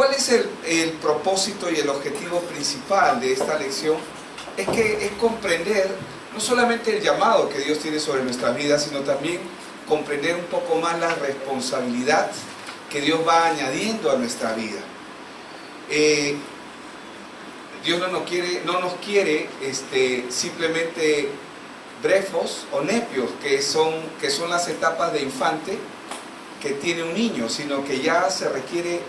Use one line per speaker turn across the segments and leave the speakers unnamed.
¿cuál es el propósito y el objetivo principal de esta lección? Es comprender no solamente el llamado que Dios tiene sobre nuestras vidas, sino también comprender un poco más la responsabilidad que Dios va añadiendo a nuestra vida. Dios no nos quiere simplemente brefos o nepios, que son las etapas de infante que tiene un niño, sino que ya se requiere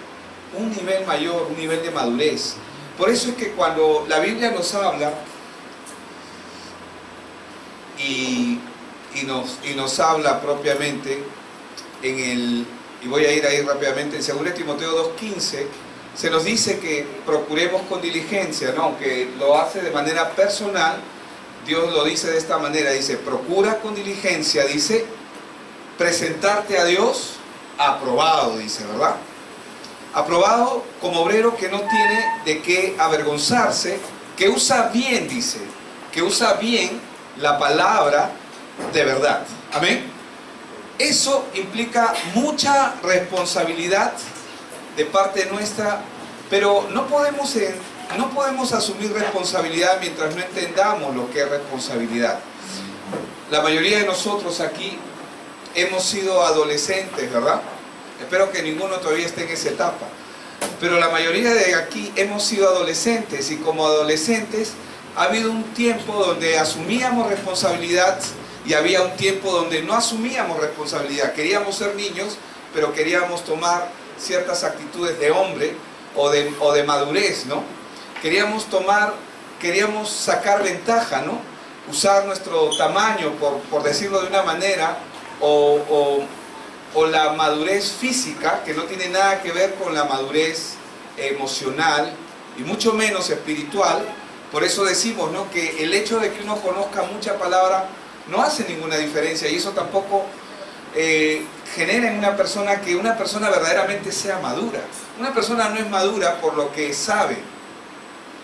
un nivel mayor, un nivel de madurez. Por eso es que cuando la Biblia nos habla y nos habla propiamente y voy a ir ahí rápidamente, en 2 Timoteo 2:15, se nos dice que procuremos con diligencia, ¿no? Aunque lo hace de manera personal, Dios lo dice de esta manera, dice, procura con diligencia, dice, presentarte a Dios aprobado, dice, ¿verdad? Aprobado como obrero que no tiene de qué avergonzarse, que usa bien, dice, que usa bien la palabra de verdad. Amén. Eso implica mucha responsabilidad de parte nuestra, pero no podemos asumir responsabilidad mientras no entendamos lo que es responsabilidad. La mayoría de nosotros aquí hemos sido adolescentes, ¿verdad? Espero que ninguno todavía esté en esa etapa. Pero la mayoría de aquí hemos sido adolescentes, y como adolescentes ha habido un tiempo donde asumíamos responsabilidad y había un tiempo donde no asumíamos responsabilidad. Queríamos ser niños, pero queríamos tomar ciertas actitudes de hombre o de madurez, ¿no? Queríamos sacar ventaja, ¿no? Usar nuestro tamaño, por decirlo de una manera, o la madurez física, que no tiene nada que ver con la madurez emocional y mucho menos espiritual. Por eso decimos, ¿no?, que el hecho de que uno conozca mucha palabra no hace ninguna diferencia, y eso tampoco genera en una persona que una persona verdaderamente sea madura. Una persona no es madura por lo que sabe,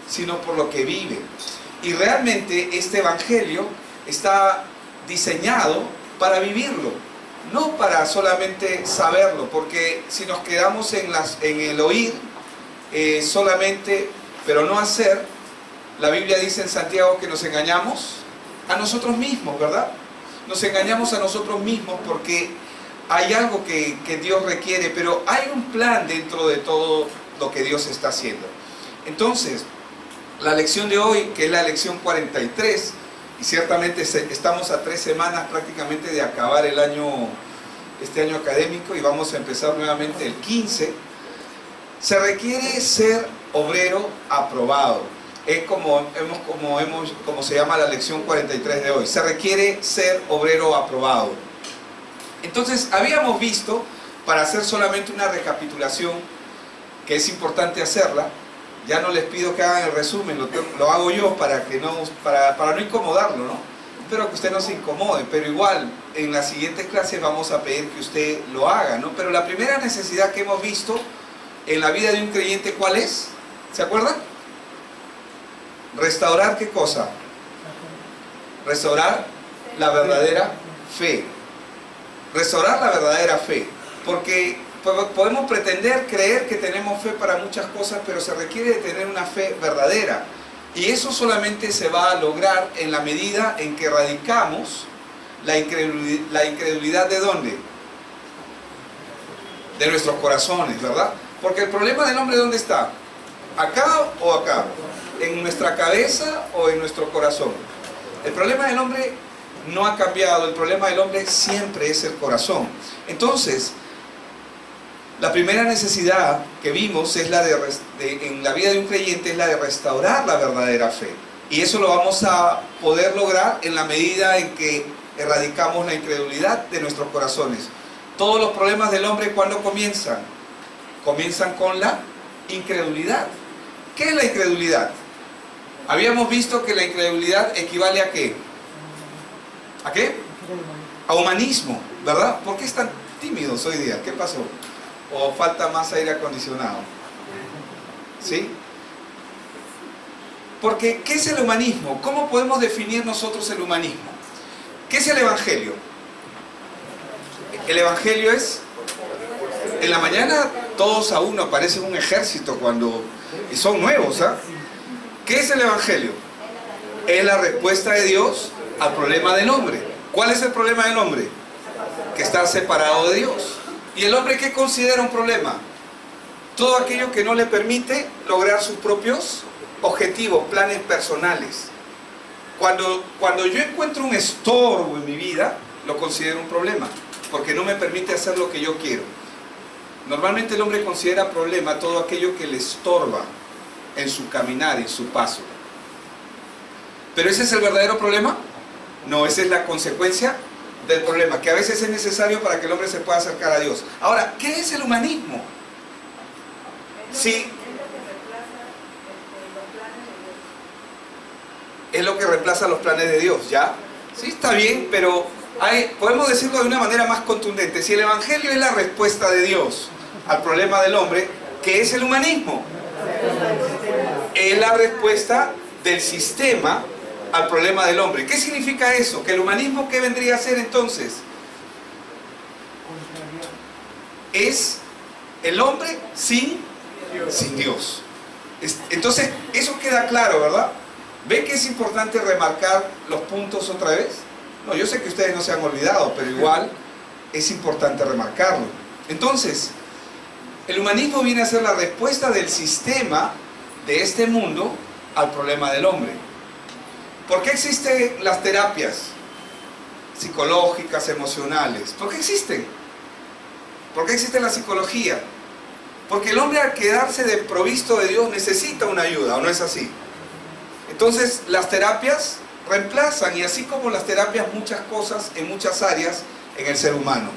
sino por lo que vive. Y realmente este evangelio está diseñado para vivirlo, no para solamente saberlo, porque si nos quedamos en el oír solamente, pero no hacer, la Biblia dice en Santiago que nos engañamos a nosotros mismos, ¿verdad? Nos engañamos a nosotros mismos porque hay algo que Dios requiere, pero hay un plan dentro de todo lo que Dios está haciendo. Entonces, la lección de hoy, que es la lección 43, y ciertamente estamos a 3 semanas prácticamente de acabar este año académico, y vamos a empezar nuevamente el 15, se requiere ser obrero aprobado. Es como se llama la lección 43 de hoy. Se requiere ser obrero aprobado. Entonces, habíamos visto, para hacer solamente una recapitulación, que es importante hacerla, ya no les pido que hagan el resumen, lo hago yo para no incomodarlo, ¿no? Espero que usted no se incomode, pero igual en las siguientes clases vamos a pedir que usted lo haga, ¿no? Pero la primera necesidad que hemos visto en la vida de un creyente, ¿cuál es? ¿Se acuerdan? Restaurar, ¿qué cosa? Restaurar la verdadera fe. Restaurar la verdadera fe. Porque podemos pretender creer que tenemos fe para muchas cosas, pero se requiere de tener una fe verdadera. Y eso solamente se va a lograr en la medida en que erradicamos la incredulidad. ¿De dónde? De nuestros corazones, ¿verdad? Porque el problema del hombre, ¿dónde está? ¿Acá o acá? ¿En nuestra cabeza o en nuestro corazón? El problema del hombre no ha cambiado, el problema del hombre siempre es el corazón. Entonces, la primera necesidad que vimos es en la vida de un creyente, es la de restaurar la verdadera fe. Y eso lo vamos a poder lograr en la medida en que erradicamos la incredulidad de nuestros corazones. Todos los problemas del hombre, ¿cuándo comienzan? Comienzan con la incredulidad. ¿Qué es la incredulidad? Habíamos visto que la incredulidad equivale a ¿qué? ¿A qué? A humanismo, ¿verdad? ¿Por qué están tímidos hoy día? ¿Qué pasó? ¿O falta más aire acondicionado? ¿Sí? Porque, ¿qué es el humanismo? ¿Cómo podemos definir nosotros el humanismo? ¿Qué es el evangelio? El evangelio es, en la mañana todos a uno, parecen un ejército y son nuevos, ¿ah? ¿Qué es el Evangelio? Es la respuesta de Dios al problema del hombre. ¿Cuál es el problema del hombre? Que está separado de Dios. ¿Y el hombre qué considera un problema? Todo aquello que no le permite lograr sus propios objetivos, planes personales. Cuando yo encuentro un estorbo en mi vida, lo considero un problema, porque no me permite hacer lo que yo quiero. Normalmente el hombre considera problema todo aquello que le estorba en su caminar, en su paso. ¿Pero ese es el verdadero problema? No, esa es la consecuencia del problema, que a veces es necesario para que el hombre se pueda acercar a Dios. Ahora, ¿qué es el humanismo? Sí, es lo que reemplaza los planes de Dios, ¿ya? Sí, está bien, pero podemos decirlo de una manera más contundente. Si el Evangelio es la respuesta de Dios al problema del hombre, ¿qué es el humanismo? Es la respuesta del sistema al problema del hombre. ¿Qué significa eso? ¿Que el humanismo qué vendría a ser entonces? Es el hombre sin Dios. Entonces, eso queda claro, ¿verdad? ¿Ven que es importante remarcar los puntos otra vez? No, yo sé que ustedes no se han olvidado, pero igual es importante remarcarlo. Entonces, el humanismo viene a ser la respuesta del sistema de este mundo al problema del hombre. ¿Por qué existen las terapias psicológicas, emocionales? ¿Por qué existen? ¿Por qué existe la psicología? Porque el hombre, al quedarse desprovisto de Dios, necesita una ayuda, ¿o no es así? Entonces las terapias reemplazan, y así como las terapias, muchas cosas en muchas áreas en el ser humano.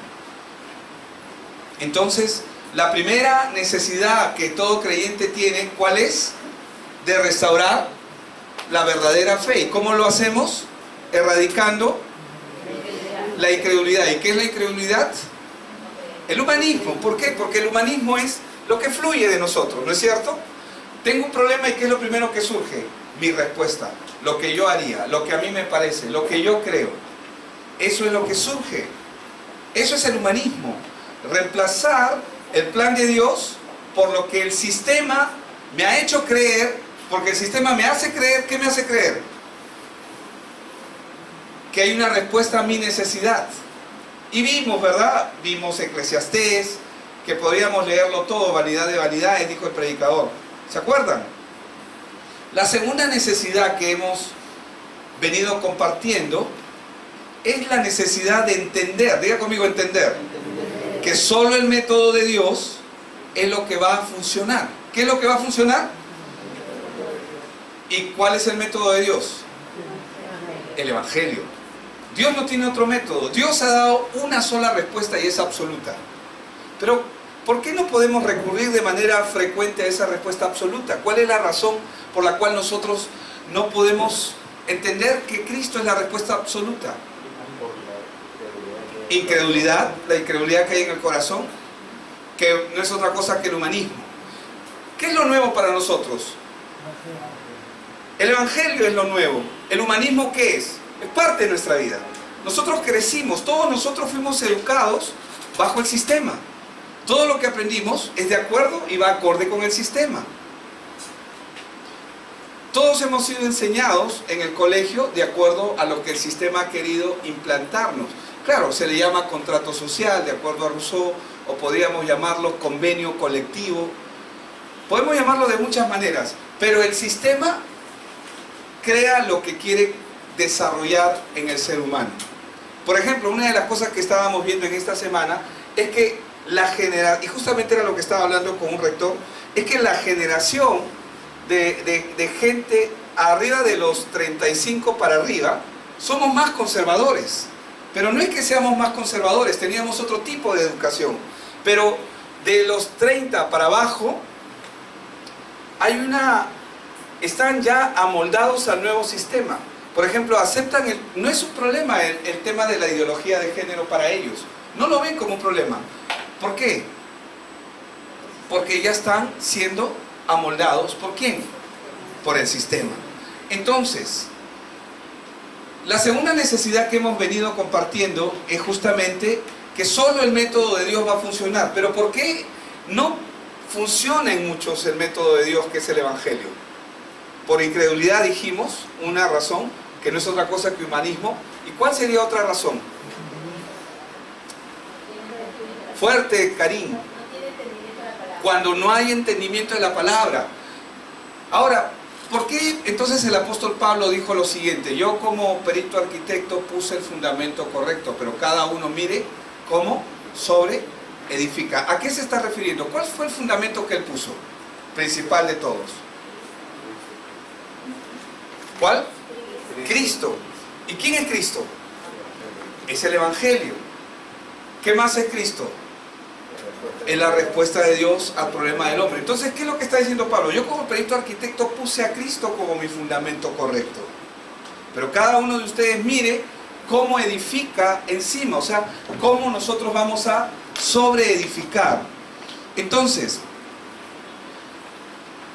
Entonces, la primera necesidad que todo creyente tiene, ¿cuál es? De restaurar la verdadera fe. ¿Y cómo lo hacemos? Erradicando la incredulidad. ¿Y qué es la incredulidad? El humanismo. ¿Por qué? Porque el humanismo es lo que fluye de nosotros, ¿no es cierto? Tengo un problema, ¿y qué es lo primero que surge? Mi respuesta, lo que yo haría, lo que a mí me parece, lo que yo creo. Eso es lo que surge. Eso es el humanismo. Reemplazar el plan de Dios por lo que el sistema me ha hecho creer, porque el sistema me hace creer. ¿Qué me hace creer? Que hay una respuesta a mi necesidad. Y vimos, ¿verdad? Vimos Eclesiastés, que podríamos leerlo todo, vanidad de vanidades, dijo el predicador. ¿Se acuerdan? La segunda necesidad que hemos venido compartiendo es la necesidad de entender, diga conmigo entender, que solo el método de Dios es lo que va a funcionar. ¿Qué es lo que va a funcionar? ¿Y cuál es el método de Dios? El Evangelio. Dios no tiene otro método. Dios ha dado una sola respuesta y es absoluta. Pero, ¿por qué no podemos recurrir de manera frecuente a esa respuesta absoluta? ¿Cuál es la razón por la cual nosotros no podemos entender que Cristo es la respuesta absoluta? Incredulidad, la incredulidad que hay en el corazón, que no es otra cosa que el humanismo. ¿Qué es lo nuevo para nosotros? El Evangelio es lo nuevo. ¿El humanismo qué es? Es parte de nuestra vida. Nosotros crecimos, todos nosotros fuimos educados bajo el sistema. Todo lo que aprendimos es de acuerdo y va acorde con el sistema. Todos hemos sido enseñados en el colegio de acuerdo a lo que el sistema ha querido implantarnos. Claro, se le llama contrato social, de acuerdo a Rousseau, o podríamos llamarlo convenio colectivo. Podemos llamarlo de muchas maneras, pero el sistema crea lo que quiere desarrollar en el ser humano. Por ejemplo, una de las cosas que estábamos viendo en esta semana es que y justamente era lo que estaba hablando con un rector, es que la generación de gente arriba de los 35 para arriba, somos más conservadores. Pero no es que seamos más conservadores, teníamos otro tipo de educación. Pero de los 30 para abajo, están ya amoldados al nuevo sistema. Por ejemplo, no es un problema el tema de la ideología de género para ellos. No lo ven como un problema. ¿Por qué? Porque ya están siendo amoldados. ¿Por quién? Por el sistema. Entonces, la segunda necesidad que hemos venido compartiendo es justamente que solo el método de Dios va a funcionar. ¿Pero por qué no funciona en muchos el método de Dios, que es el Evangelio. Por incredulidad dijimos una razón, que no es otra cosa que humanismo. ¿Y cuál sería otra razón? Fuerte, Karim. Cuando no hay entendimiento de la palabra. Ahora, ¿por qué entonces el apóstol Pablo dijo lo siguiente? Yo como perito arquitecto puse el fundamento correcto, pero cada uno mire cómo sobre edifica. ¿A qué se está refiriendo? ¿Cuál fue el fundamento que él puso? Principal de todos. ¿Cuál? Cristo. ¿Y quién es Cristo? Es el Evangelio. ¿Qué más es Cristo? Es la respuesta de Dios al problema del hombre. Entonces, ¿qué es lo que está diciendo Pablo? Yo como perito arquitecto puse a Cristo como mi fundamento correcto. Pero cada uno de ustedes mire cómo edifica encima, o sea, cómo nosotros vamos a sobreedificar. Entonces,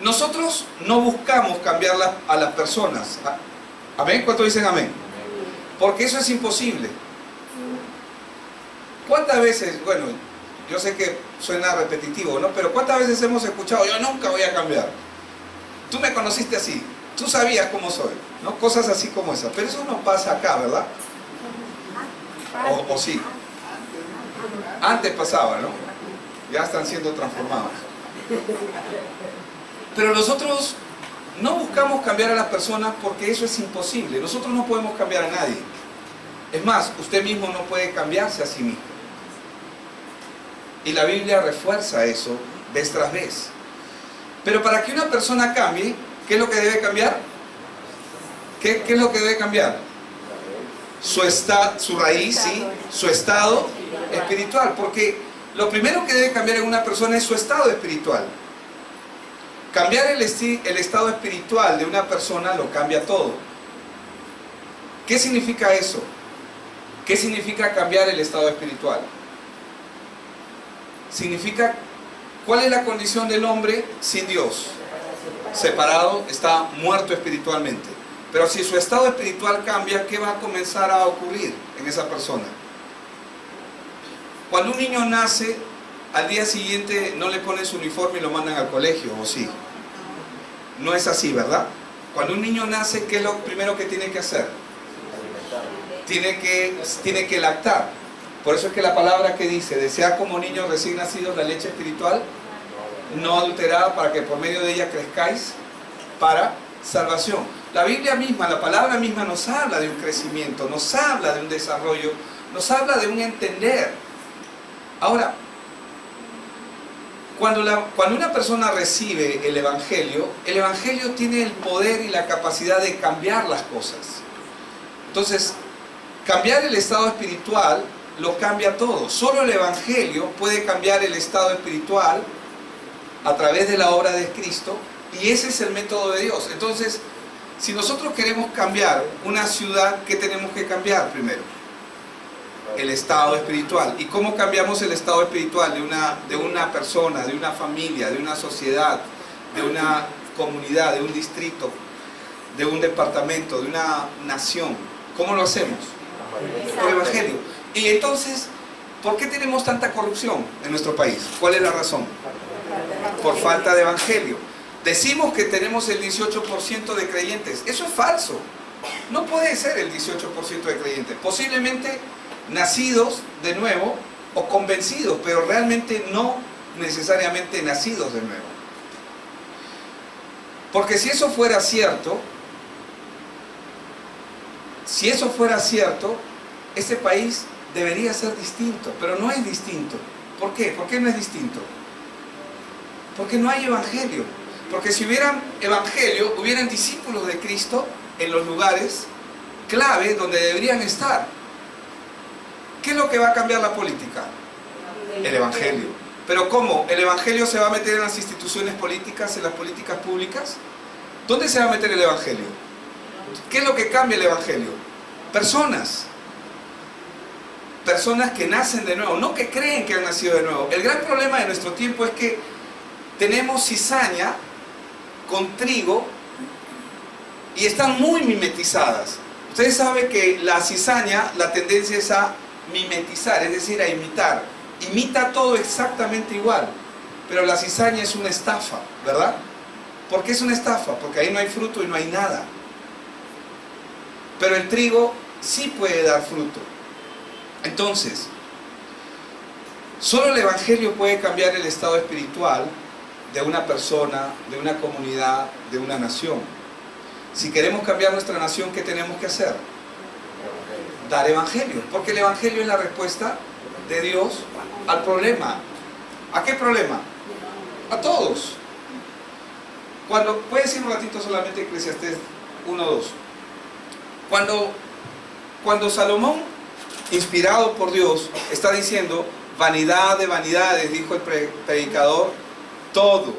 nosotros no buscamos cambiar a las personas. ¿Amén? ¿Cuántos dicen amén? Porque eso es imposible. ¿Cuántas veces, bueno, yo sé que suena repetitivo, ¿no? Pero ¿cuántas veces hemos escuchado, yo nunca voy a cambiar? Tú me conociste así, tú sabías cómo soy, ¿no? Cosas así como esas. Pero eso no pasa acá, ¿verdad? O sí. Antes pasaba, ¿no? Ya están siendo transformados. Pero nosotros no buscamos cambiar a las personas porque eso es imposible. Nosotros no podemos cambiar a nadie. Es más, usted mismo no puede cambiarse a sí mismo. Y la Biblia refuerza eso vez tras vez. Pero para que una persona cambie, ¿qué es lo que debe cambiar? ¿Qué es lo que debe cambiar? Su raíz, sí, su estado espiritual. Porque lo primero que debe cambiar en una persona es su estado espiritual. Cambiar el estado espiritual de una persona lo cambia todo. ¿Qué significa eso? ¿Qué significa cambiar el estado espiritual? Significa, ¿cuál es la condición del hombre sin Dios? Separado, está muerto espiritualmente. Pero si su estado espiritual cambia, ¿qué va a comenzar a ocurrir en esa persona? Cuando un niño nace, al día siguiente no le ponen su uniforme y lo mandan al colegio, ¿o sí? No es así, ¿verdad? Cuando un niño nace, ¿qué es lo primero que tiene que hacer? Tiene que lactar. Por eso es que la palabra que dice, desea como niños recién nacidos la leche espiritual, no adulterada, para que por medio de ella crezcáis para salvación. La Biblia misma, la palabra misma nos habla de un crecimiento, nos habla de un desarrollo, nos habla de un entender. Ahora, cuando una persona recibe el Evangelio tiene el poder y la capacidad de cambiar las cosas. Entonces, cambiar el estado espiritual lo cambia todo. Solo el Evangelio puede cambiar el estado espiritual a través de la obra de Cristo, y ese es el método de Dios. Entonces, si nosotros queremos cambiar una ciudad, ¿qué tenemos que cambiar primero? El estado espiritual. ¿Y cómo cambiamos el estado espiritual de una persona, de una familia, de una sociedad, de una comunidad, de un distrito, de un departamento, de una nación? ¿Cómo lo hacemos? Por el Evangelio. Y entonces, ¿por qué tenemos tanta corrupción en nuestro país? ¿Cuál es la razón? Por falta de Evangelio. Decimos que tenemos el 18% de creyentes. Eso es falso. No puede ser el 18% de creyentes. Posiblemente nacidos de nuevo o convencidos, pero realmente no necesariamente nacidos de nuevo. Porque si eso fuera cierto, ese país debería ser distinto, pero no es distinto. ¿Por qué? ¿Por qué no es distinto? Porque no hay evangelio. Porque si hubieran evangelio, hubieran discípulos de Cristo en los lugares clave donde deberían estar. ¿Qué es lo que va a cambiar la política? El evangelio. ¿Pero cómo? ¿El evangelio se va a meter en las instituciones políticas, en las políticas públicas? ¿Dónde se va a meter el evangelio? ¿Qué es lo que cambia el evangelio? Personas. Personas que nacen de nuevo, no que creen que han nacido de nuevo. El gran problema de nuestro tiempo es que tenemos cizaña con trigo y están muy mimetizadas. Ustedes saben que la cizaña, la tendencia es a mimetizar, es decir, a imitar. Imita todo exactamente igual. pero la cizaña es una estafa, ¿verdad? ¿Por qué es una estafa? Porque ahí no hay fruto y no hay nada. Pero el trigo sí puede dar fruto. Entonces, solo el Evangelio puede cambiar el estado espiritual de una persona, de una comunidad, de una nación. Si queremos cambiar nuestra nación, ¿qué tenemos que hacer? Dar Evangelio, porque el Evangelio es la respuesta de Dios al problema. ¿A qué problema? A todos. Puedes ir un ratito solamente a Eclesiastés 1:2. Cuando Salomón, inspirado por Dios, está diciendo, vanidad de vanidades, dijo el predicador, todo.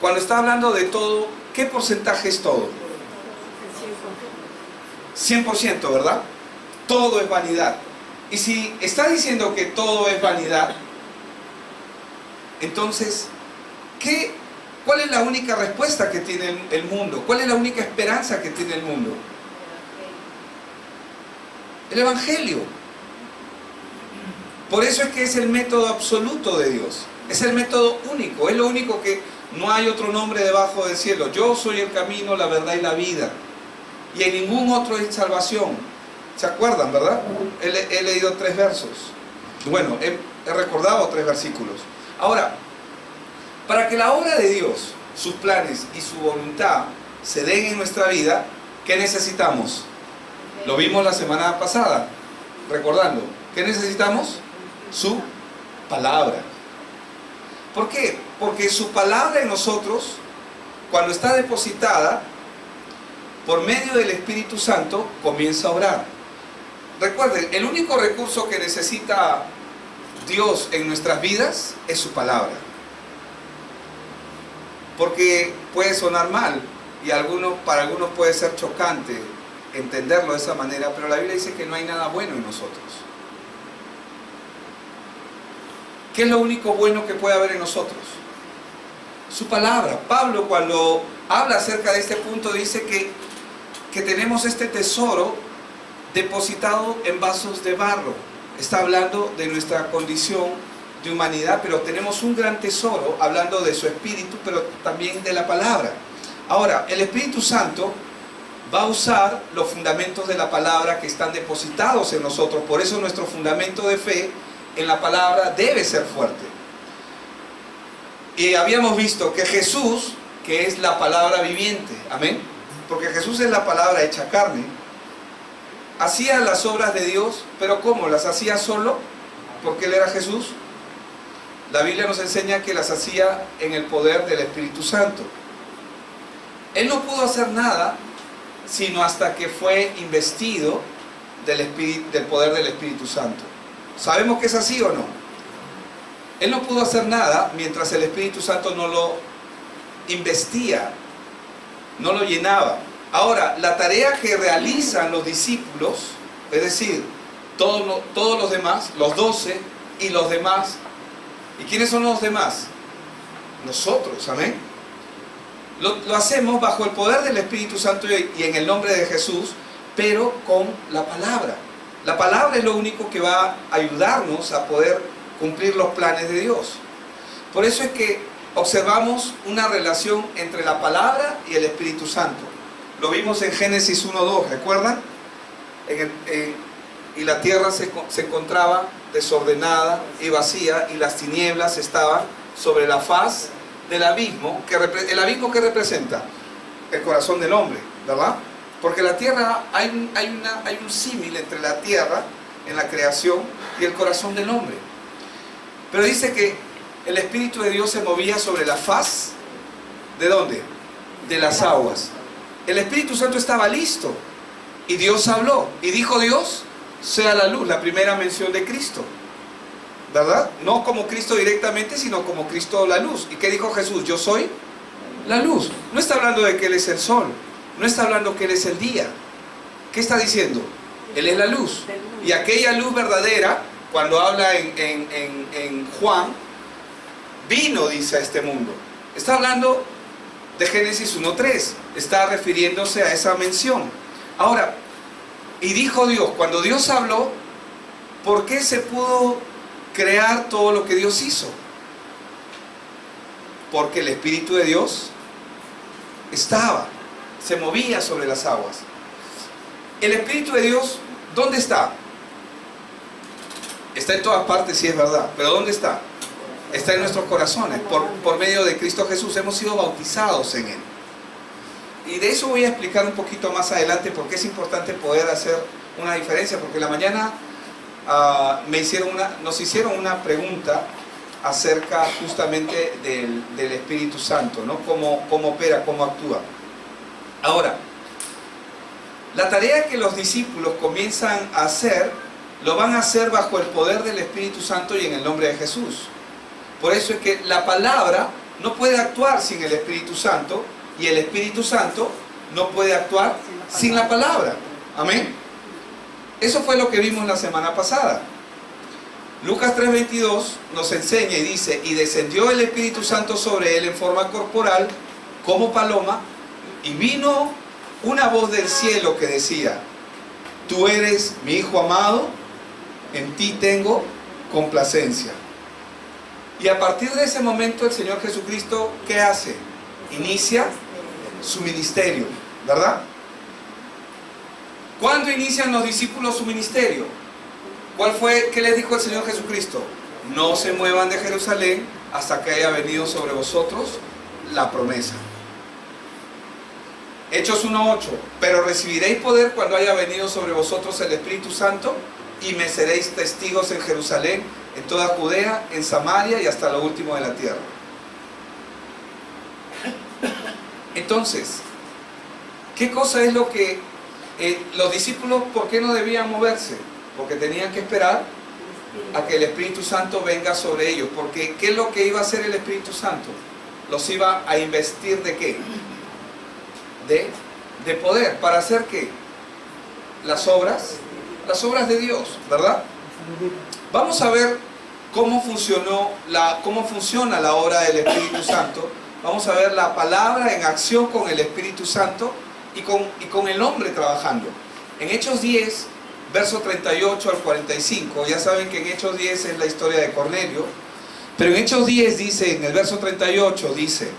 Cuando está hablando de todo, ¿qué porcentaje es todo? 100%, ¿verdad? Todo es vanidad. Y si está diciendo que todo es vanidad, entonces, ¿cuál es la única respuesta que tiene el mundo? ¿Cuál es la única esperanza que tiene el mundo? El Evangelio. Por eso es que es el método absoluto de Dios. Es el método único. Es lo único que no hay otro nombre debajo del cielo. Yo soy el camino, la verdad y la vida. Y en ningún otro hay salvación. ¿Se acuerdan, verdad? He leído 3 versos. Bueno, he recordado 3 versículos. Ahora, para que la obra de Dios, sus planes y su voluntad se den en nuestra vida, ¿qué necesitamos? Lo vimos la semana pasada, recordando. ¿Qué necesitamos? Su palabra. ¿Por qué? Porque su palabra en nosotros, cuando está depositada, por medio del Espíritu Santo, comienza a obrar. Recuerden, el único recurso que necesita Dios en nuestras vidas es su palabra. Porque puede sonar mal y para algunos puede ser chocante entenderlo de esa manera, pero la Biblia dice que no hay nada bueno en nosotros. ¿Qué es lo único bueno que puede haber en nosotros? Su palabra. Pablo, cuando habla acerca de este punto, dice que tenemos este tesoro depositado en vasos de barro. Está hablando de nuestra condición de humanidad, pero tenemos un gran tesoro hablando de su espíritu, pero también de la palabra. Ahora, el Espíritu Santo va a usar los fundamentos de la palabra que están depositados en nosotros. Por eso nuestro fundamento de fe en la palabra debe ser fuerte. Y habíamos visto que Jesús, que es la palabra viviente, amén, porque Jesús es la palabra hecha carne, hacía las obras de Dios, pero ¿cómo? ¿Las hacía solo? Porque Él era Jesús. La Biblia nos enseña que las hacía en el poder del Espíritu Santo. Él no pudo hacer nada sino hasta que fue investido del poder del Espíritu Santo. ¿Sabemos que es así o no? Él no pudo hacer nada mientras el Espíritu Santo no lo investía, no lo llenaba. Ahora, la tarea que realizan los discípulos, es decir, todos los demás, los 12 y los demás. ¿Y quiénes son los demás? Nosotros, amén. Lo hacemos bajo el poder del Espíritu Santo y en el nombre de Jesús, pero con la palabra. La palabra es lo único que va a ayudarnos a poder cumplir los planes de Dios. Por eso es que observamos una relación entre la palabra y el Espíritu Santo. Lo vimos en Génesis 1:2, ¿recuerdan? Y la tierra se encontraba desordenada y vacía, y las tinieblas estaban sobre la faz del abismo. ¿El abismo qué representa? El corazón del hombre, ¿verdad? Porque la tierra, hay un símil entre la tierra en la creación y el corazón del hombre. Pero dice que el Espíritu de Dios se movía sobre la faz, ¿de dónde? De las aguas. El Espíritu Santo estaba listo y Dios habló y dijo Dios, sea la luz, la primera mención de Cristo, ¿verdad? No como Cristo directamente, sino como Cristo la luz. ¿Y qué dijo Jesús? Yo soy la luz. No está hablando de que Él es el sol, no está hablando que Él es el día. ¿Qué está diciendo? Él es la luz. Y aquella luz verdadera, cuando habla en Juan, vino, dice, a este mundo. Está hablando de Génesis 1:3, está refiriéndose a esa mención. Ahora, y dijo Dios, cuando Dios habló, ¿por qué se pudo crear todo lo que Dios hizo? Porque el Espíritu de Dios se movía sobre las aguas. El Espíritu de Dios, ¿dónde está? Está en todas partes, sí es verdad, pero ¿dónde está? Está en nuestros corazones. Por medio de Cristo Jesús hemos sido bautizados en Él. Y de eso voy a explicar un poquito más adelante, porque es importante poder hacer una diferencia, porque en la mañana nos hicieron una pregunta acerca justamente del Espíritu Santo, ¿no? Cómo opera, cómo actúa. Ahora, la tarea que los discípulos comienzan a hacer, lo van a hacer bajo el poder del Espíritu Santo y en el nombre de Jesús. Por eso es que la palabra no puede actuar sin el Espíritu Santo, y el Espíritu Santo no puede actuar sin la palabra. Amén. Eso fue lo que vimos la semana pasada. Lucas 3:22 nos enseña y dice: y descendió el Espíritu Santo sobre él en forma corporal, como paloma, y vino una voz del cielo que decía: tú eres mi Hijo amado, en ti tengo complacencia. Y a partir de ese momento el Señor Jesucristo, ¿qué hace? Inicia su ministerio, ¿verdad? ¿Cuándo inician los discípulos su ministerio? ¿Qué les dijo el Señor Jesucristo? No se muevan de Jerusalén hasta que haya venido sobre vosotros la promesa. Hechos 1:8: pero recibiréis poder cuando haya venido sobre vosotros el Espíritu Santo, y me seréis testigos en Jerusalén, en toda Judea, en Samaria y hasta lo último de la tierra. Entonces, ¿qué cosa es lo que los discípulos, por qué no debían moverse? Porque tenían que esperar a que el Espíritu Santo venga sobre ellos. Porque ¿qué es lo que iba a hacer el Espíritu Santo? Los iba a investir ¿de qué? De poder. ¿Para hacer qué? Las obras de Dios, ¿verdad? Vamos a ver cómo funciona la obra del Espíritu Santo. Vamos a ver la palabra en acción con el Espíritu Santo y con el hombre trabajando. En Hechos 10, verso 38 al 45, ya saben que en Hechos 10 es la historia de Cornelio, pero en Hechos 10 dice, en el verso 38 dice: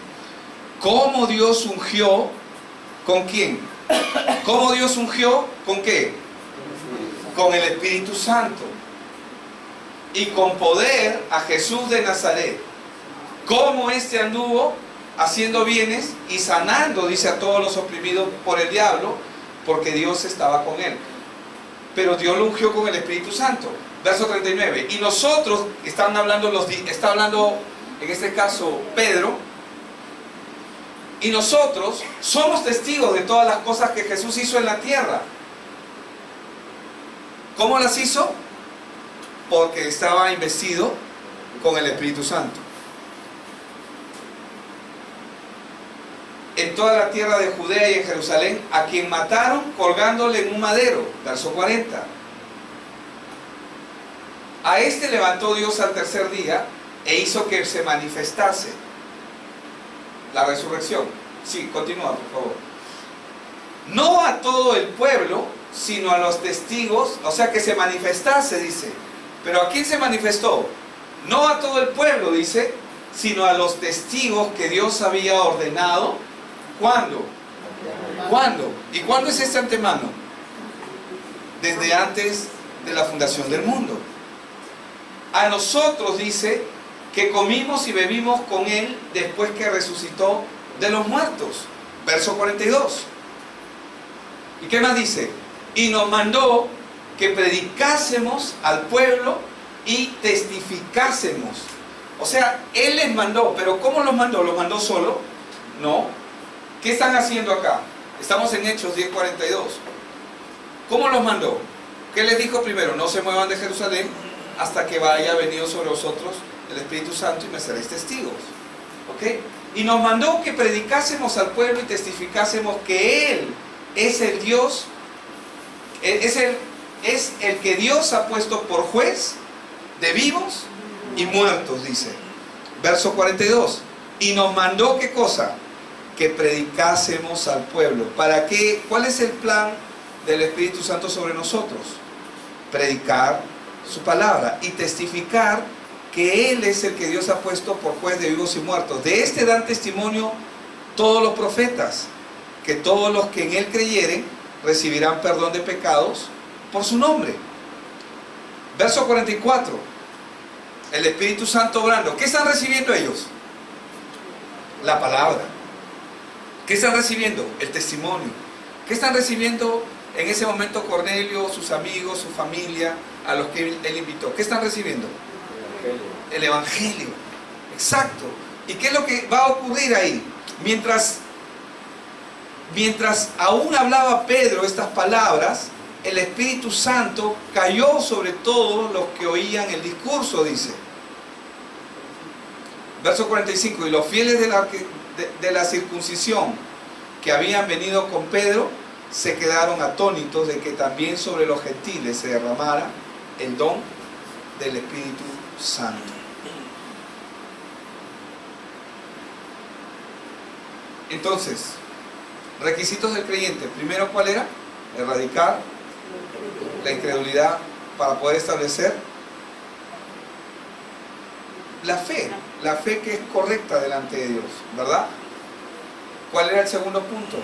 ¿cómo Dios ungió? ¿Con quién? ¿Cómo Dios ungió? ¿Con qué? Con el Espíritu Santo y con poder a Jesús de Nazaret. ¿Cómo éste anduvo haciendo bienes y sanando, dice, a todos los oprimidos por el diablo, porque Dios estaba con él? Pero Dios lo ungió con el Espíritu Santo. Verso 39. Y nosotros, está hablando en este caso Pedro, y nosotros somos testigos de todas las cosas que Jesús hizo en la tierra. ¿Cómo las hizo? Porque estaba investido con el Espíritu Santo. En toda la tierra de Judea y en Jerusalén, a quien mataron colgándole en un madero. Verso 40. A este levantó Dios al tercer día e hizo que se manifestase la resurrección. Sí, continúa, por favor. No a todo el pueblo, sino a los testigos, o sea, que se manifestase, dice. ¿Pero a quién se manifestó? No a todo el pueblo, dice, sino a los testigos que Dios había ordenado. ¿Cuándo? ¿Cuándo? ¿Y cuándo es este antemano? Desde antes de la fundación del mundo. A nosotros, dice, que comimos y bebimos con Él después que resucitó de los muertos. Verso 42. ¿Y qué más dice? Y nos mandó que predicásemos al pueblo y testificásemos. O sea, Él les mandó, pero ¿cómo los mandó? ¿Los mandó solo? No. ¿Qué están haciendo acá? Estamos en Hechos 10:42. ¿Cómo los mandó? ¿Qué les dijo primero? No se muevan de Jerusalén hasta que haya venido sobre vosotros el Espíritu Santo y me seréis testigos. ¿Ok? Y nos mandó que predicásemos al pueblo y testificásemos que Él es el Dios, es el que Dios ha puesto por juez de vivos y muertos, dice. Verso 42. Y nos mandó, ¿qué cosa? Que predicásemos al pueblo. ¿Para qué? ¿Cuál es el plan del Espíritu Santo sobre nosotros? Predicar su palabra y testificar que Él es el que Dios ha puesto por juez de vivos y muertos. De este dan testimonio todos los profetas, que todos los que en Él creyeren recibirán perdón de pecados por su nombre. Verso 44. El Espíritu Santo obrando. ¿Qué están recibiendo ellos? La palabra. ¿Qué están recibiendo? El testimonio. ¿Qué están recibiendo en ese momento Cornelio, sus amigos, su familia, a los que él invitó? ¿Qué están recibiendo? El Evangelio. Exacto. ¿Y qué es lo que va a ocurrir ahí? Mientras aún hablaba Pedro estas palabras, el Espíritu Santo cayó sobre todos los que oían el discurso, dice. Verso 45. Y los fieles de la circuncisión que habían venido con Pedro se quedaron atónitos de que también sobre los gentiles se derramara el don del Espíritu Santo. Entonces, requisitos del creyente. Primero, ¿cuál era? Erradicar la incredulidad para poder establecer la fe que es correcta delante de Dios, ¿verdad? ¿Cuál era el segundo punto?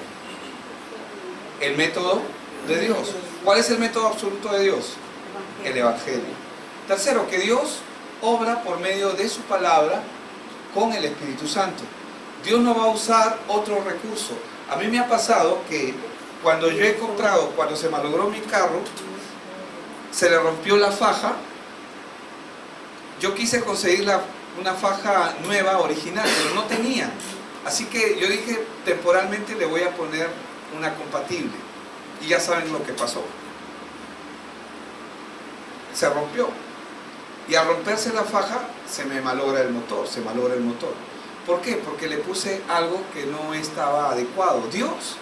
El método de Dios. ¿Cuál es el método absoluto de Dios? El Evangelio. Tercero, que Dios obra por medio de su palabra con el Espíritu Santo. Dios no va a usar otro recurso. A mí me ha pasado que cuando yo he comprado, cuando se malogró mi carro, se le rompió la faja. Yo quise conseguir una faja nueva, original, pero no tenía. Así que yo dije, temporalmente le voy a poner una compatible. Y ya saben lo que pasó. Se rompió. Y al romperse la faja, se me malogra el motor, ¿Por qué? Porque le puse algo que no estaba adecuado. Dios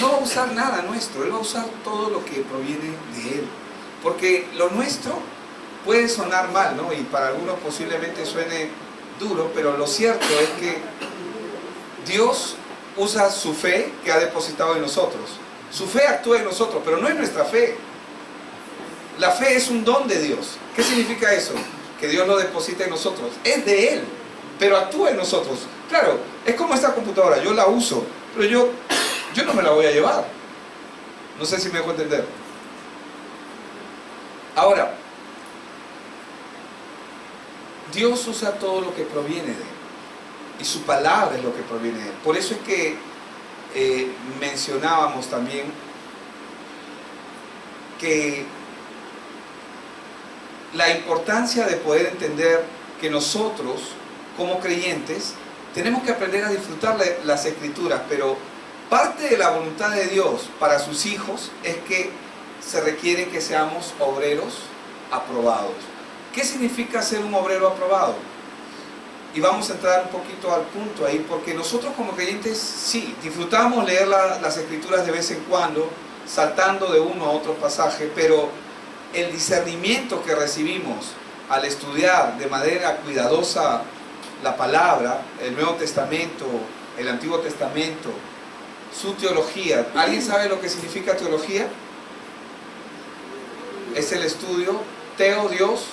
no va a usar nada nuestro, Él va a usar todo lo que proviene de Él. Porque lo nuestro puede sonar mal, ¿no? Y para algunos posiblemente suene duro, pero lo cierto es que Dios usa su fe que ha depositado en nosotros. Su fe actúa en nosotros, pero no es nuestra fe. La fe es un don de Dios. ¿Qué significa eso? Que Dios lo deposita en nosotros. Es de Él, pero actúa en nosotros. Claro, es como esta computadora. Yo la uso, pero yo no me la voy a llevar. No sé si me dejo entender. Ahora, Dios usa todo lo que proviene de Él. Y su palabra es lo que proviene de Él. Por eso es que mencionábamos también que la importancia de poder entender que nosotros, como creyentes, tenemos que aprender a disfrutar las Escrituras, pero parte de la voluntad de Dios para sus hijos es que se requiere que seamos obreros aprobados. ¿Qué significa ser un obrero aprobado? Y vamos a entrar un poquito al punto ahí, porque nosotros como creyentes sí, disfrutamos leer las Escrituras de vez en cuando, saltando de uno a otro pasaje, pero el discernimiento que recibimos al estudiar de manera cuidadosa la palabra, el Nuevo Testamento, el Antiguo Testamento, su teología. ¿Alguien sabe lo que significa teología? Es el estudio, teo, Dios,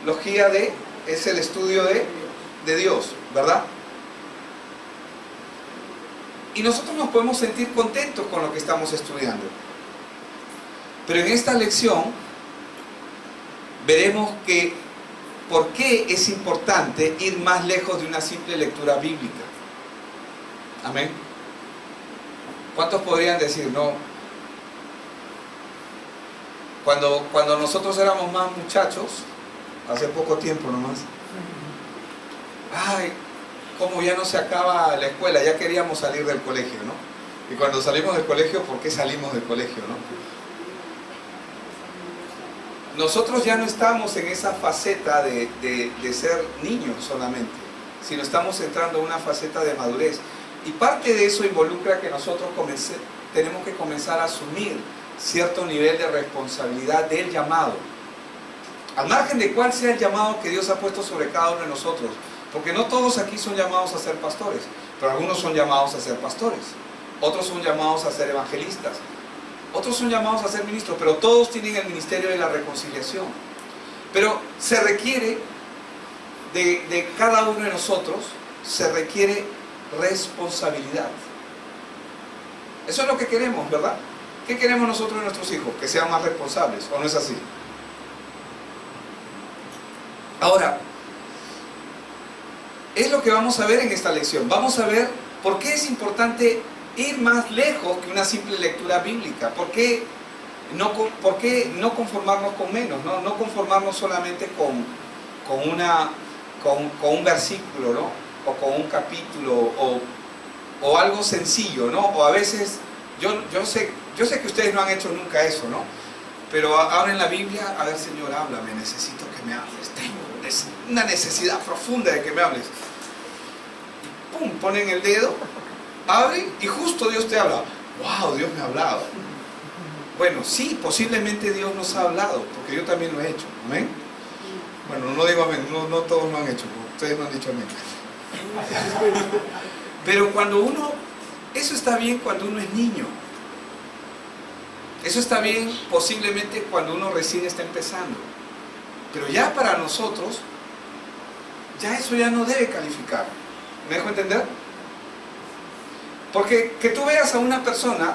logía de, es el estudio de Dios, ¿verdad? Y nosotros nos podemos sentir contentos con lo que estamos estudiando. Pero en esta lección veremos que por qué es importante ir más lejos de una simple lectura bíblica. Amén. ¿Cuántos podrían decir, no? Cuando nosotros éramos más muchachos, hace poco tiempo nomás, ay, como ya no se acaba la escuela, ya queríamos salir del colegio, ¿no? Y cuando salimos del colegio, ¿por qué salimos del colegio, no? Nosotros ya no estamos en esa faceta de ser niños solamente, sino estamos entrando en una faceta de madurez. Y parte de eso involucra que nosotros tenemos que comenzar a asumir cierto nivel de responsabilidad del llamado. Al margen de cuál sea el llamado que Dios ha puesto sobre cada uno de nosotros. Porque no todos aquí son llamados a ser pastores, pero algunos son llamados a ser pastores. Otros son llamados a ser evangelistas. Otros son llamados a ser ministros, pero todos tienen el ministerio de la reconciliación. Pero se requiere de cada uno de nosotros, se requiere responsabilidad. Eso es lo que queremos, ¿verdad? ¿Qué queremos nosotros de nuestros hijos? Que sean más responsables, ¿o no es así? Ahora, es lo que vamos a ver en esta lección. Vamos a ver por qué es importante ir más lejos que una simple lectura bíblica. ¿Por qué no conformarnos con menos? No conformarnos solamente con un versículo, ¿no? O con un capítulo, o algo sencillo, ¿no? O a veces, yo sé que ustedes no han hecho nunca eso, ¿no? Pero abren la Biblia, a ver, Señor, háblame, necesito que me hables, tengo una necesidad profunda de que me hables. Y pum, ponen el dedo, abren y justo Dios te habla. ¡Wow! Dios me ha hablado. Bueno, sí, posiblemente Dios nos ha hablado, porque yo también lo he hecho. ¿Amén? Bueno, no digo amén, no todos lo han hecho, ustedes no han dicho amén. Pero eso está bien cuando uno es niño. Eso está bien posiblemente cuando uno recién está empezando. Pero ya para nosotros, ya eso ya no debe calificar. ¿Me dejo entender? Porque que tú veas a una persona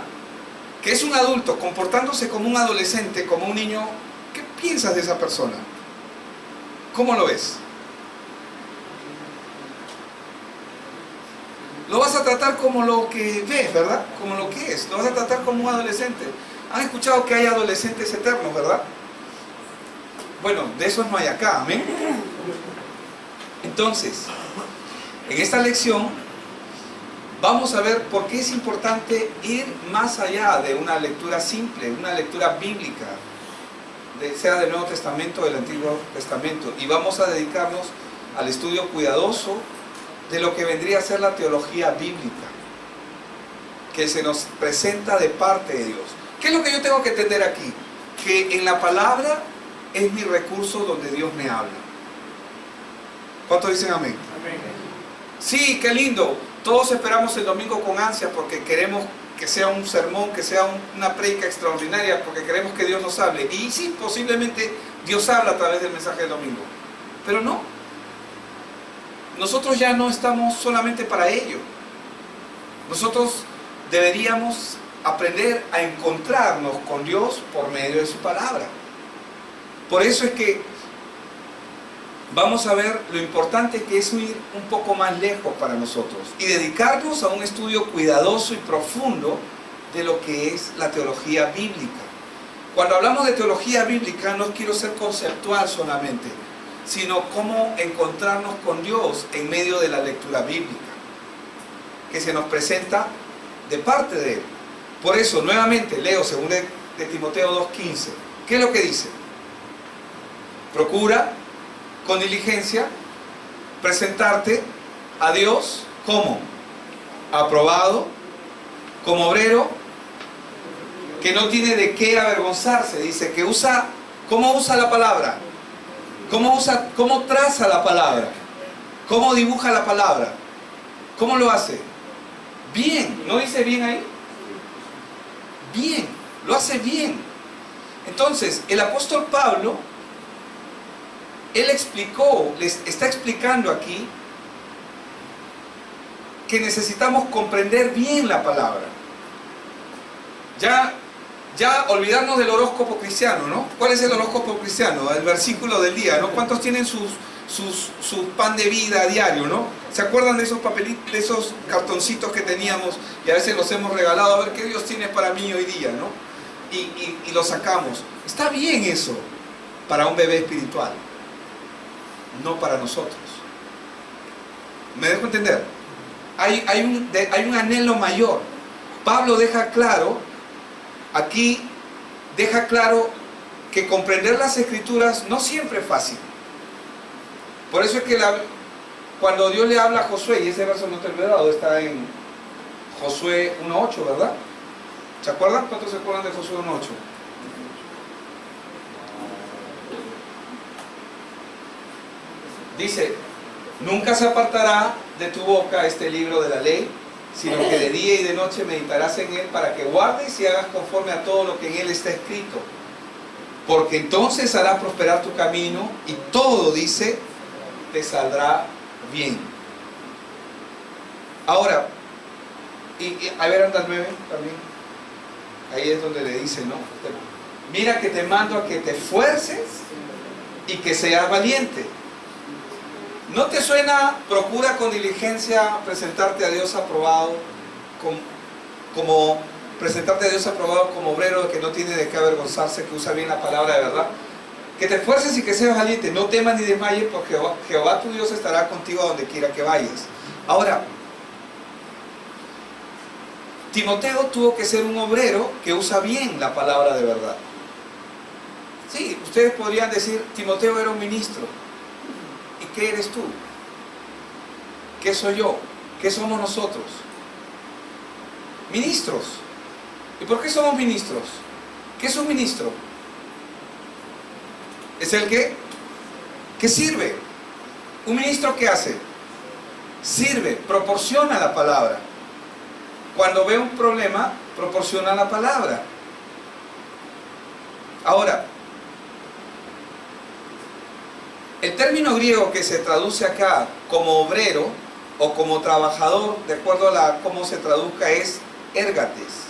que es un adulto comportándose como un adolescente, como un niño, ¿qué piensas de esa persona? ¿Cómo lo ves? Lo vas a tratar como lo que ves, ¿verdad? Como lo que es. Lo vas a tratar como un adolescente. ¿Han escuchado que hay adolescentes eternos, verdad? Bueno, de esos no hay acá, ¿amén? Entonces, en esta lección vamos a ver por qué es importante ir más allá de una lectura simple, una lectura bíblica, sea del Nuevo Testamento o del Antiguo Testamento. Y vamos a dedicarnos al estudio cuidadoso de lo que vendría a ser la teología bíblica, que se nos presenta de parte de Dios. ¿Qué es lo que yo tengo que entender aquí? Que en la palabra es mi recurso donde Dios me habla. ¿Cuántos dicen amén? Amén. Sí, qué lindo. Todos esperamos el domingo con ansia porque queremos que sea un sermón, que sea una prédica extraordinaria, porque queremos que Dios nos hable. Y sí, posiblemente Dios habla a través del mensaje del domingo. Pero no. Nosotros ya no estamos solamente para ello. Nosotros deberíamos aprender a encontrarnos con Dios por medio de su palabra. Por eso es que vamos a ver lo importante que es ir un poco más lejos para nosotros y dedicarnos a un estudio cuidadoso y profundo de lo que es la teología bíblica. Cuando hablamos de teología bíblica no quiero ser conceptual solamente, sino cómo encontrarnos con Dios en medio de la lectura bíblica que se nos presenta de parte de Él. Por eso, nuevamente, leo según de Timoteo 2:15. ¿Qué es lo que dice? Procura con diligencia presentarte a Dios como aprobado, como obrero que no tiene de qué avergonzarse. Dice que ¿cómo usa la palabra? ¿Cómo traza la palabra? ¿Cómo dibuja la palabra? ¿Cómo lo hace? Bien, ¿no dice bien ahí? Bien, lo hace bien. Entonces, el apóstol Pablo, él les está explicando aquí que necesitamos comprender bien la palabra. Ya olvidarnos del horóscopo cristiano, ¿no? ¿Cuál es el horóscopo cristiano? El versículo del día, ¿no? ¿Cuántos tienen su pan de vida a diario, ¿no? ¿Se acuerdan de esos papelitos, de esos cartoncitos que teníamos y a veces los hemos regalado? A ver qué Dios tiene para mí hoy día, ¿no? Y lo sacamos. Está bien eso para un bebé espiritual, no para nosotros. ¿Me dejo entender? Hay un anhelo mayor. Pablo deja claro que comprender las Escrituras no siempre es fácil. Por eso es que cuando Dios le habla a Josué, y ese verso no te lo he dado, está en Josué 1:8, ¿verdad? ¿Se acuerdan? ¿Cuántos se acuerdan de Josué 1:8? Dice: nunca se apartará de tu boca este libro de la ley, sino que de día y de noche meditarás en él para que guardes y hagas conforme a todo lo que en él está escrito. porque entonces hará prosperar tu camino y todo, dice, te saldrá bien. Ahora, a ver, anda el 9 también. Ahí es donde le dice, ¿no? Mira que te mando a que te esfuerces y que seas valiente. ¿No te suena? Procura con diligencia presentarte a Dios aprobado como presentarte a Dios aprobado como obrero que no tiene de qué avergonzarse, que usa bien la palabra de verdad. Que te esfuerces y que seas valiente, no temas ni desmayes, porque Jehová tu Dios estará contigo a donde quiera que vayas. Ahora, Timoteo tuvo que ser un obrero que usa bien la palabra de verdad. Sí, ustedes podrían decir, Timoteo era un ministro. ¿Y qué eres tú? ¿Qué soy yo? ¿Qué somos nosotros? Ministros. ¿Y por qué somos ministros? ¿Qué es un ministro? Es el que sirve. ¿Un ministro qué hace? Sirve, proporciona la palabra. Cuando ve un problema, proporciona la palabra. Ahora, el término griego que se traduce acá como obrero o como trabajador, de acuerdo a cómo se traduzca, es érgates.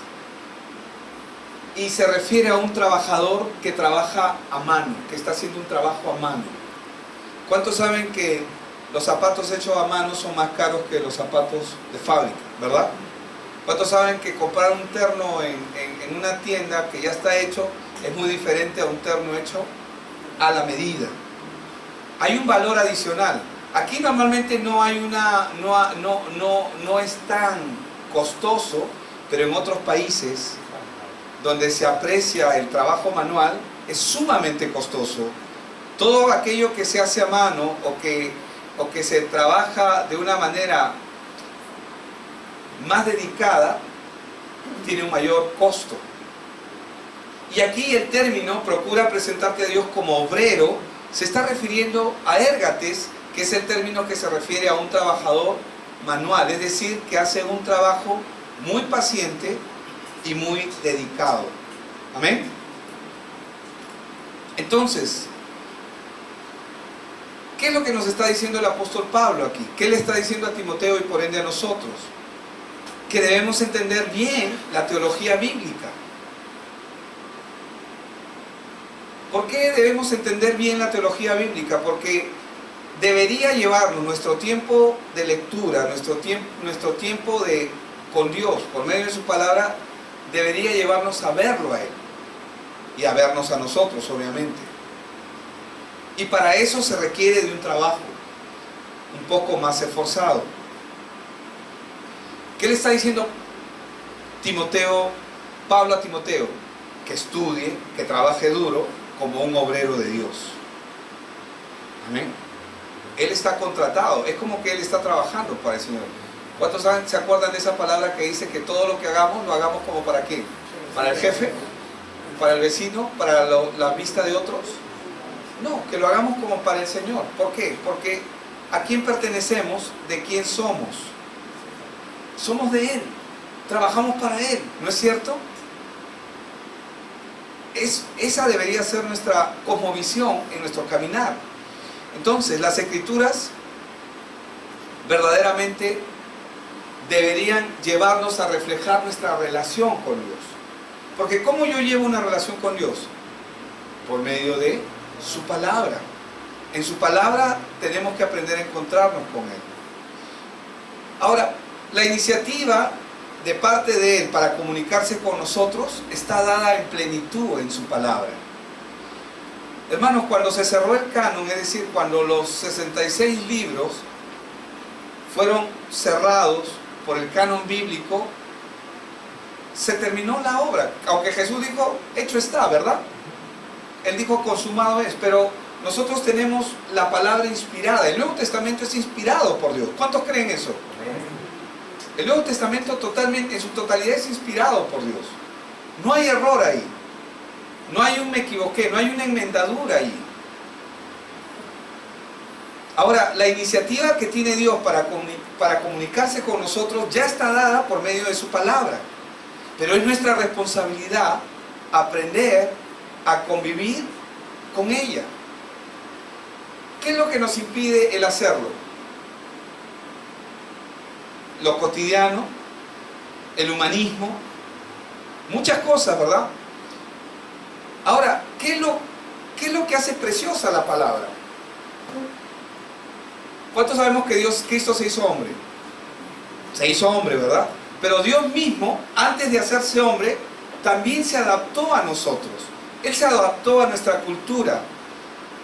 Y se refiere a un trabajador que trabaja a mano, que está haciendo un trabajo a mano. ¿Cuántos saben que los zapatos hechos a mano son más caros que los zapatos de fábrica, verdad? ¿Cuántos saben que comprar un terno en una tienda que ya está hecho es muy diferente a un terno hecho a la medida? Hay un valor adicional. Aquí normalmente no hay no es tan costoso, pero en otros países donde se aprecia el trabajo manual es sumamente costoso. Todo aquello que se hace a mano o que se trabaja de una manera más dedicada tiene un mayor costo. Y aquí el término procura presentarte a Dios como obrero se está refiriendo a érgates, que es el término que se refiere a un trabajador manual, es decir, que hace un trabajo muy paciente y muy dedicado. Amén. Entonces, ¿qué es lo que nos está diciendo el apóstol Pablo aquí? ¿Qué le está diciendo a Timoteo y por ende a nosotros? Que debemos entender bien la teología bíblica. ¿Por qué debemos entender bien la teología bíblica? Porque debería llevarnos nuestro tiempo de lectura, nuestro tiempo con Dios, por medio de su palabra, debería llevarnos a verlo a Él y a vernos a nosotros, obviamente. Y para eso se requiere de un trabajo un poco más esforzado. ¿Qué le está diciendo Pablo a Timoteo? Que estudie, que trabaje duro como un obrero de Dios. Amén. Él está contratado, es como que él está trabajando para el Señor. ¿Cuántos se acuerdan de esa palabra que dice que todo lo que hagamos, lo hagamos como para quién? ¿Para el jefe? ¿Para el vecino? ¿Para la vista de otros? No, que lo hagamos como para el Señor. ¿Por qué? Porque ¿a quién pertenecemos? ¿De quién somos? Somos de Él, trabajamos para Él, ¿no es cierto? Esa debería ser nuestra cosmovisión en nuestro caminar. Entonces, las Escrituras verdaderamente deberían llevarnos a reflejar nuestra relación con Dios. Porque ¿cómo yo llevo una relación con Dios? Por medio de su palabra. En su palabra tenemos que aprender a encontrarnos con Él. Ahora, la iniciativa de parte de Él para comunicarse con nosotros está dada en plenitud en su palabra. Hermanos, cuando se cerró el canon, es decir, cuando los 66 libros fueron cerrados por el canon bíblico, se terminó la obra. Aunque Jesús dijo, hecho está, ¿verdad? Él dijo, consumado es, pero nosotros tenemos la palabra inspirada. El Nuevo Testamento es inspirado por Dios. ¿Cuántos creen eso? El Nuevo Testamento totalmente, en su totalidad es inspirado por Dios. No hay error ahí. No hay un me equivoqué, no hay una enmendadura ahí. Ahora, la iniciativa que tiene Dios para comunicarse con nosotros ya está dada por medio de su palabra. Pero es nuestra responsabilidad aprender a convivir con ella. ¿Qué es lo que nos impide el hacerlo? Lo cotidiano, el humanismo, muchas cosas, ¿verdad? Ahora, ¿qué es lo que hace preciosa la palabra? ¿Cuántos sabemos que Cristo se hizo hombre? Se hizo hombre, ¿verdad? Pero Dios mismo, antes de hacerse hombre, también se adaptó a nosotros. Él se adaptó a nuestra cultura.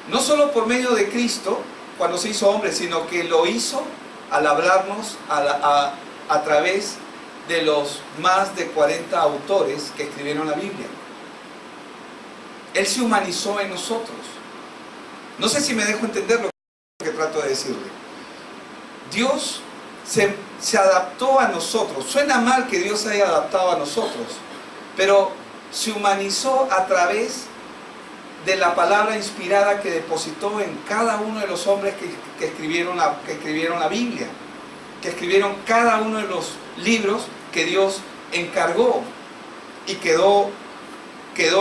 No solo por medio de Cristo, cuando se hizo hombre, sino que lo hizo al hablarnos a través de los más de 40 autores que escribieron la Biblia. Él se humanizó en nosotros. No sé si me dejo entender lo que trato de decirle. Dios se adaptó a nosotros. Suena mal que Dios se haya adaptado a nosotros, pero se humanizó a través de la palabra inspirada que depositó en cada uno de los hombres que escribieron la Biblia, que escribieron cada uno de los libros que Dios encargó y quedó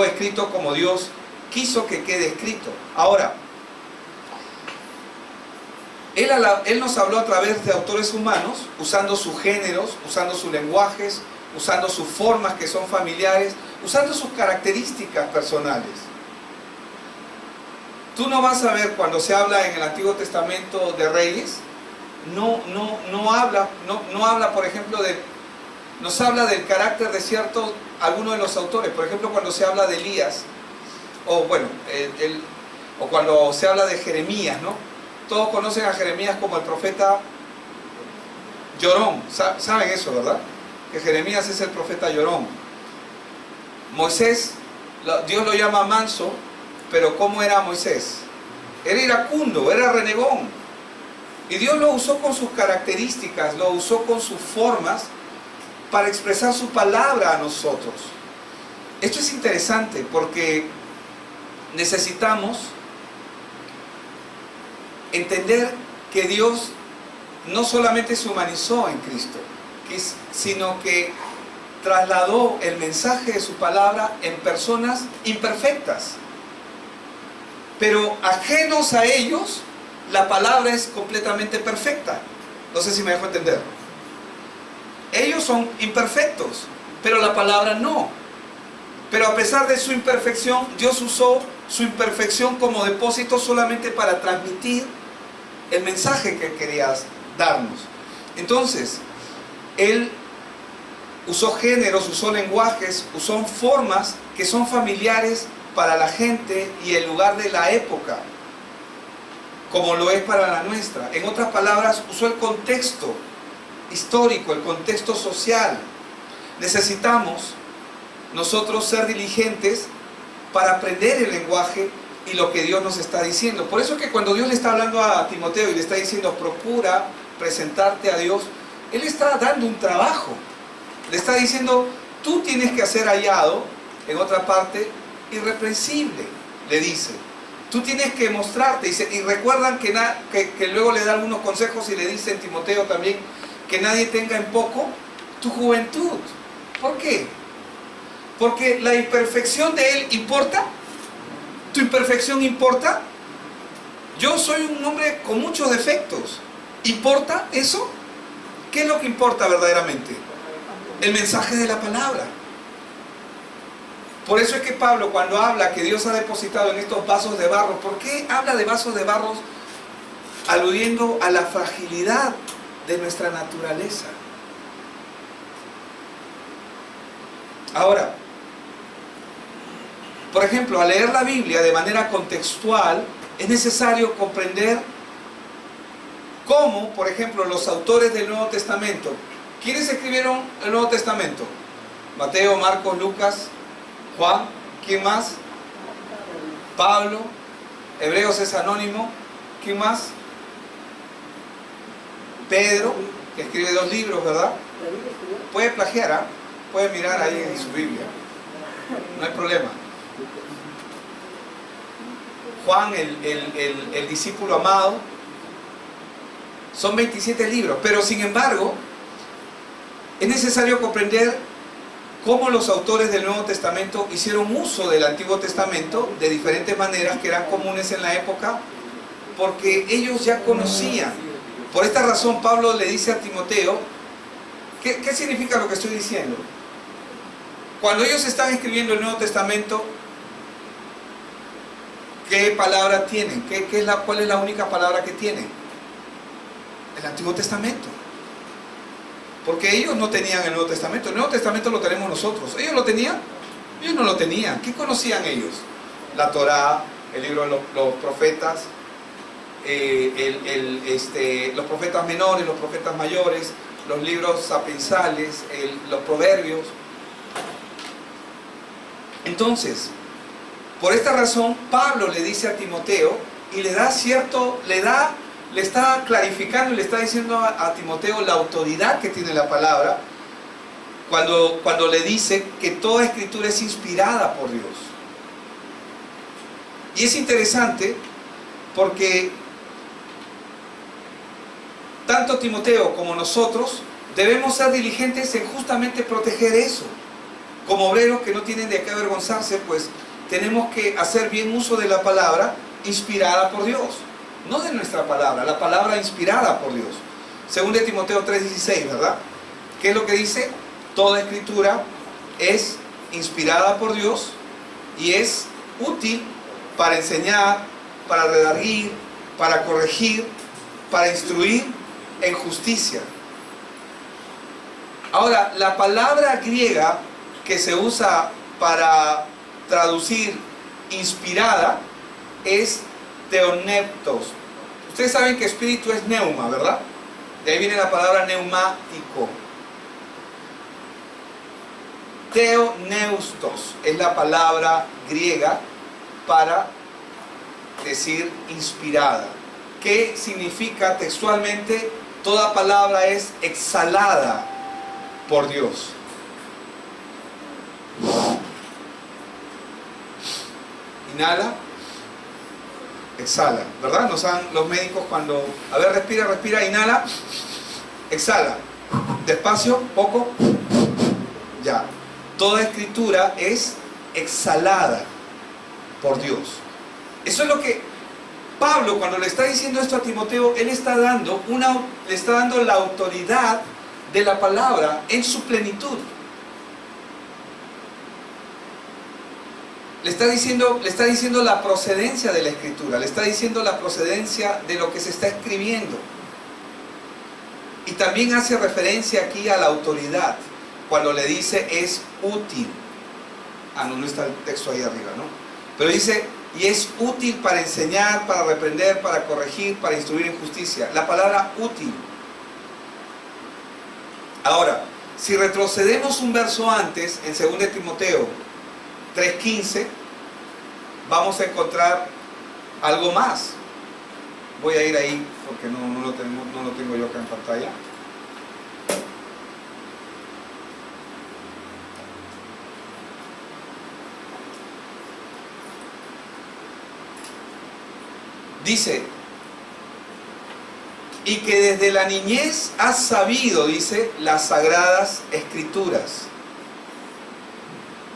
escrito como Dios quiso que quede escrito. Ahora, Él nos habló a través de autores humanos, usando sus géneros, usando sus lenguajes, usando sus formas que son familiares, usando sus características personales. Tú no vas a ver cuando se habla en el Antiguo Testamento de reyes, no habla, por ejemplo, nos habla del carácter de algunos de los autores. Por ejemplo, cuando se habla de Elías, o cuando se habla de Jeremías, ¿no? Todos conocen a Jeremías como el profeta llorón. ¿Saben eso, verdad? Que Jeremías es el profeta llorón. Moisés, Dios lo llama manso, pero ¿cómo era Moisés? Era iracundo, era renegón. Y Dios lo usó con sus características, lo usó con sus formas para expresar su palabra a nosotros. Esto es interesante porque necesitamos entender que Dios no solamente se humanizó en Cristo, sino que trasladó el mensaje de su palabra en personas imperfectas. Pero ajenos a ellos, la palabra es completamente perfecta. No sé si me dejo entender. Ellos son imperfectos, pero la palabra no. Pero a pesar de su imperfección, Dios usó su imperfección como depósito solamente para transmitir el mensaje que quería darnos. Entonces, Él usó géneros, usó lenguajes, usó formas que son familiares para la gente y el lugar de la época, como lo es para la nuestra. En otras palabras, usó el contexto histórico, el contexto social. Necesitamos nosotros ser diligentes para aprender el lenguaje y lo que Dios nos está diciendo. Por eso es que cuando Dios le está hablando a Timoteo y le está diciendo procura presentarte a Dios, Él está dando un trabajo. Le está diciendo, tú tienes que ser hallado, en otra parte, irreprensible, le dice. Tú tienes que mostrarte. Y recuerdan que luego le da algunos consejos y le dice en Timoteo también que nadie tenga en poco tu juventud. ¿Por qué? Porque la imperfección de Él importa. ¿Tu imperfección importa? Yo soy un hombre con muchos defectos. ¿Importa eso? ¿Qué es lo que importa verdaderamente? El mensaje de la palabra. Por eso es que Pablo, cuando habla que Dios ha depositado en estos vasos de barro, ¿por qué habla de vasos de barro? Aludiendo a la fragilidad de nuestra naturaleza. Ahora, por ejemplo, al leer la Biblia de manera contextual, es necesario comprender cómo, por ejemplo, los autores del Nuevo Testamento, ¿quiénes escribieron el Nuevo Testamento? Mateo, Marcos, Lucas, Juan, ¿quién más? Pablo, Hebreos es anónimo, ¿quién más? Pedro, que escribe 2 libros, ¿verdad? Puede plagiar, ¿eh? Puede mirar ahí en su Biblia, no hay problema. Juan, el discípulo amado, son 27 libros, pero sin embargo, es necesario comprender cómo los autores del Nuevo Testamento hicieron uso del Antiguo Testamento de diferentes maneras que eran comunes en la época, porque ellos ya conocían. Por esta razón Pablo le dice a Timoteo, ¿qué significa lo que estoy diciendo? Cuando ellos están escribiendo el Nuevo Testamento, ¿qué palabra tienen? ¿Cuál es la única palabra que tienen? El Antiguo Testamento. Porque ellos no tenían el Nuevo Testamento. El Nuevo Testamento lo tenemos nosotros. ¿Ellos lo tenían? Ellos no lo tenían. ¿Qué conocían ellos? La Torá, el libro de los profetas, los profetas menores, los profetas mayores, los libros sapiensales, los proverbios. Entonces, por esta razón, Pablo le dice a Timoteo y le está clarificando y le está diciendo a Timoteo la autoridad que tiene la palabra cuando le dice que toda escritura es inspirada por Dios. Y es interesante porque tanto Timoteo como nosotros debemos ser diligentes en justamente proteger eso. Como obreros que no tienen de qué avergonzarse, pues tenemos que hacer bien uso de la palabra inspirada por Dios. No de nuestra palabra, la palabra inspirada por Dios. Según de Timoteo 3:16, ¿verdad? ¿Qué es lo que dice? Toda escritura es inspirada por Dios y es útil para enseñar, para redarguir, para corregir, para instruir en justicia. Ahora, la palabra griega que se usa para traducir inspirada es teoneptos. Ustedes saben que espíritu es neuma, ¿verdad? De ahí viene la palabra neumático. Theoneustos es la palabra griega para decir inspirada. ¿Qué significa textualmente? Toda palabra es exhalada por Dios. Inhala, exhala, ¿verdad? Nos dan los médicos cuando, a ver, respira, respira, inhala, exhala, despacio, poco, ya. Toda escritura es exhalada por Dios. Eso es lo que Pablo, cuando le está diciendo esto a Timoteo, él le está dando la autoridad de la palabra en su plenitud. Le está diciendo la procedencia de la escritura, le está diciendo la procedencia de lo que se está escribiendo. Y también hace referencia aquí a la autoridad, cuando le dice es útil. No está el texto ahí arriba, ¿no? Pero dice, y es útil para enseñar, para reprender, para corregir, para instruir en justicia. La palabra útil. Ahora, si retrocedemos un verso antes, en 2 Timoteo 3:15, vamos a encontrar algo más. Voy a ir ahí porque no lo tengo yo acá en pantalla. Dice, y que desde la niñez has sabido, dice, las sagradas escrituras,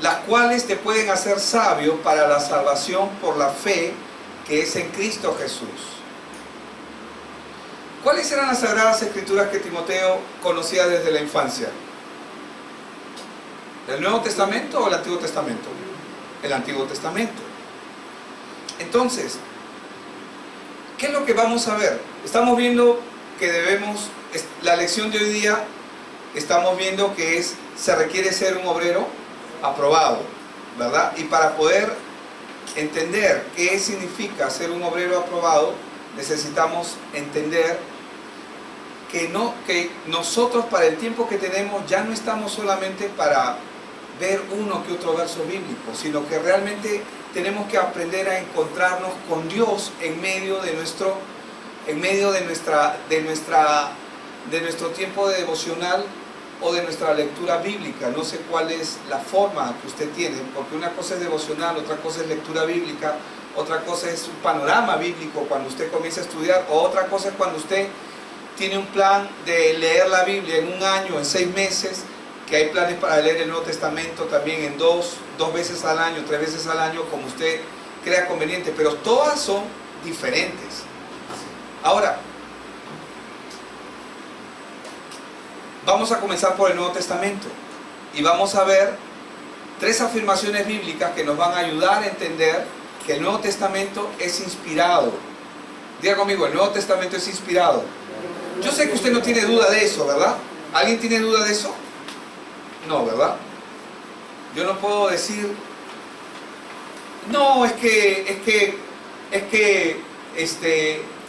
las cuales te pueden hacer sabio para la salvación por la fe que es en Cristo Jesús. ¿Cuáles eran las sagradas escrituras que Timoteo conocía desde la infancia? ¿El Nuevo Testamento o el Antiguo Testamento? El Antiguo Testamento. Entonces, ¿qué es lo que vamos a ver? Estamos viendo que la lección de hoy día, estamos viendo que se requiere ser un obrero aprobado, ¿verdad? Y para poder entender qué significa ser un obrero aprobado, necesitamos entender que nosotros para el tiempo que tenemos ya no estamos solamente para ver uno que otro verso bíblico, sino que realmente tenemos que aprender a encontrarnos con Dios en medio de nuestro tiempo de devocional o de nuestra lectura bíblica. No sé cuál es la forma que usted tiene, porque una cosa es devocional, otra cosa es lectura bíblica, otra cosa es un panorama bíblico cuando usted comienza a estudiar, o otra cosa es cuando usted tiene un plan de leer la Biblia en un año, en 6 meses, que hay planes para leer el Nuevo Testamento también en dos veces al año, 3 veces al año, como usted crea conveniente, pero todas son diferentes. Ahora, vamos a comenzar por el Nuevo Testamento y vamos a ver 3 afirmaciones bíblicas que nos van a ayudar a entender que el Nuevo Testamento es inspirado. Diga conmigo, el Nuevo Testamento es inspirado. Yo sé que usted no tiene duda de eso, ¿verdad? ¿Alguien tiene duda de eso? No, ¿verdad? Yo no puedo decir, no, es que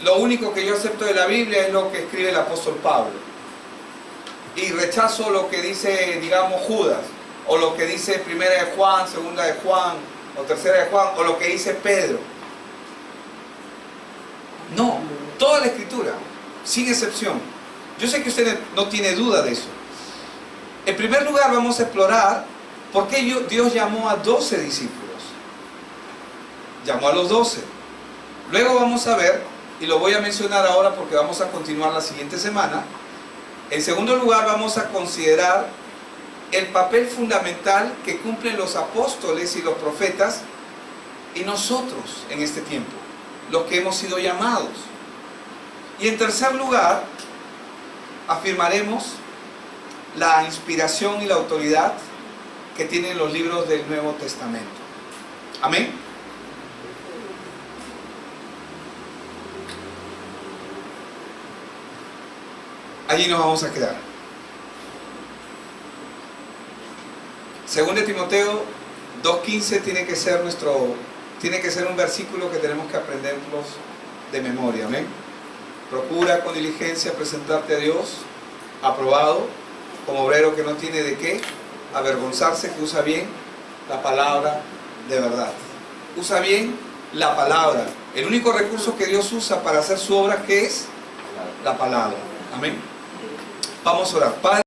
lo único que yo acepto de la Biblia es lo que escribe el apóstol Pablo. Y rechazo lo que dice, digamos, Judas, o lo que dice 1 de Juan, 2 de Juan, o 3 de Juan, o lo que dice Pedro. No, toda la Escritura, sin excepción. Yo sé que usted no tiene duda de eso. En primer lugar, vamos a explorar por qué Dios llamó a 12 discípulos. Llamó a los 12. Luego vamos a ver, y lo voy a mencionar ahora porque vamos a continuar la siguiente semana. En segundo lugar, vamos a considerar el papel fundamental que cumplen los apóstoles y los profetas y nosotros en este tiempo, los que hemos sido llamados. Y en tercer lugar, afirmaremos la inspiración y la autoridad que tienen los libros del Nuevo Testamento. Amén. Allí nos vamos a quedar. Según de Timoteo 2:15 tiene que ser un versículo que tenemos que aprenderlos de memoria. Amén. Procura con diligencia presentarte a Dios aprobado, como obrero que no tiene de qué avergonzarse, que usa bien la palabra de verdad. Usa bien la palabra. El único recurso que Dios usa para hacer su obra, ¿qué es? La palabra. Amén. Vamos a orar. Padre,